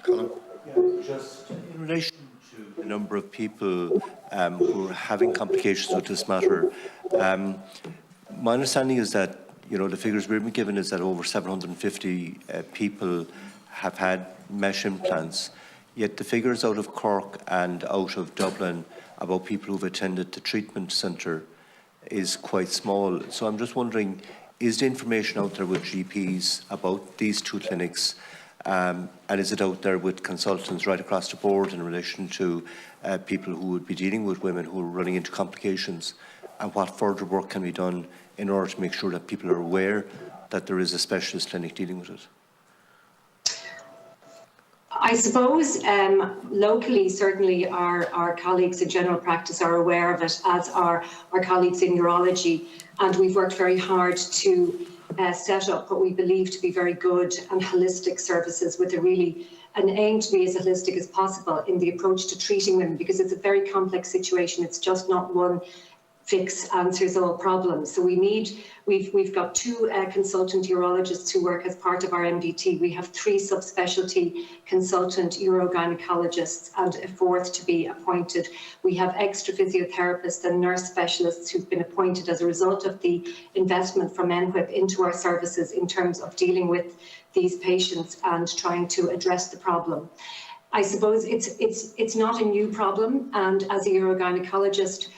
Colm? Yeah, just in relation to the number of people who are having complications with this matter, my understanding is that, you know, the figures we've been given is that over 750 people have had mesh implants, yet the figures out of Cork and out of Dublin about people who've attended the treatment centre is quite small. So I'm just wondering, is the information out there with GPs about these two clinics, and is it out there with consultants right across the board in relation to people who would be dealing with women who are running into complications, and what further work can be done in order to make sure that people are aware that there is a specialist clinic dealing with it? I suppose locally, certainly our colleagues in general practice are aware of it, as are our colleagues in urology, and we've worked very hard to set up what we believe to be very good and holistic services with an aim to be as holistic as possible in the approach to treating women, because it's a very complex situation. It's just not one fix answers all problems. So we've got two consultant urologists who work as part of our MDT. We have 3 subspecialty consultant urogynecologists and a 4th to be appointed. We have extra physiotherapists and nurse specialists who've been appointed as a result of the investment from NWHIP into our services in terms of dealing with these patients and trying to address the problem. I suppose it's not a new problem, and as a urogynecologist,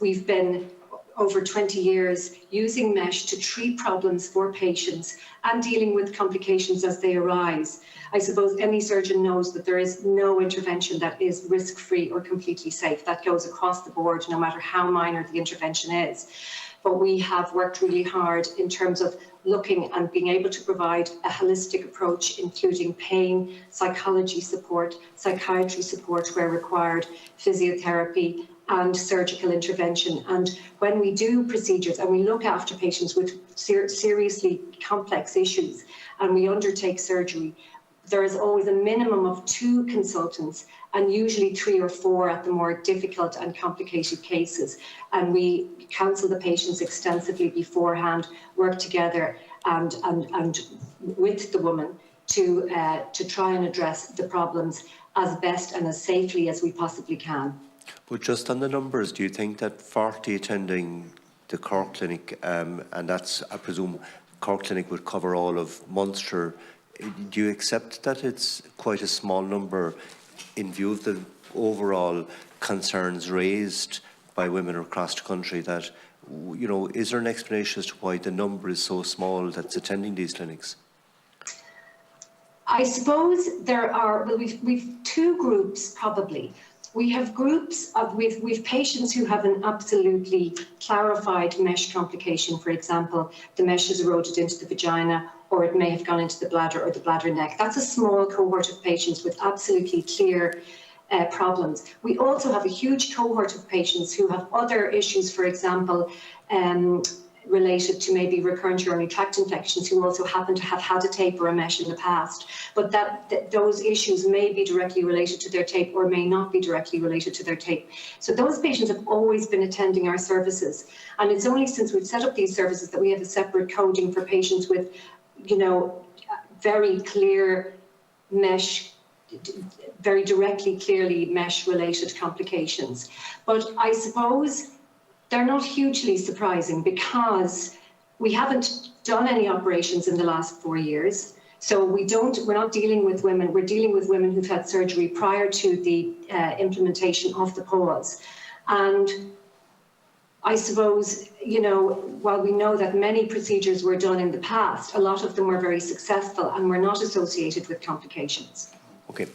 we've been over 20 years using mesh to treat problems for patients and dealing with complications as they arise. I suppose any surgeon knows that there is no intervention that is risk-free or completely safe. That goes across the board, no matter how minor the intervention is. But we have worked really hard in terms of looking and being able to provide a holistic approach, including pain, psychology support, psychiatry support where required, physiotherapy, and surgical intervention. And when we do procedures and we look after patients with seriously complex issues and we undertake surgery, there is always a minimum of 2 consultants and usually 3 or 4 at the more difficult and complicated cases. And we counsel the patients extensively beforehand, work together and with the woman to try and address the problems as best and as safely as we possibly can. But just on the numbers, do you think that 40 attending the Cork Clinic, and that's, I presume, Cork Clinic would cover all of Munster, do you accept that it's quite a small number in view of the overall concerns raised by women across the country that, you know, is there an explanation as to why the number is so small that's attending these clinics? I suppose there are, well, we've 2 groups probably. We have groups of, we've patients who have an absolutely clarified mesh complication. For example, the mesh has eroded into the vagina, or it may have gone into the bladder or the bladder neck. That's a small cohort of patients with absolutely clear problems. We also have a huge cohort of patients who have other issues, for example, related to maybe recurrent urinary tract infections, who also happen to have had a tape or a mesh in the past, but those issues may be directly related to their tape or may not be directly related to their tape. So those patients have always been attending our services, and it's only since we've set up these services that we have a separate coding for patients with, you know, very clear mesh, very directly, clearly mesh-related complications. But I suppose they're not hugely surprising because we haven't done any operations in the last 4 years. So we're not dealing with women, we're dealing with women who've had surgery prior to the implementation of the pause. And I suppose, you know, while we know that many procedures were done in the past, a lot of them were very successful and were not associated with complications. Okay.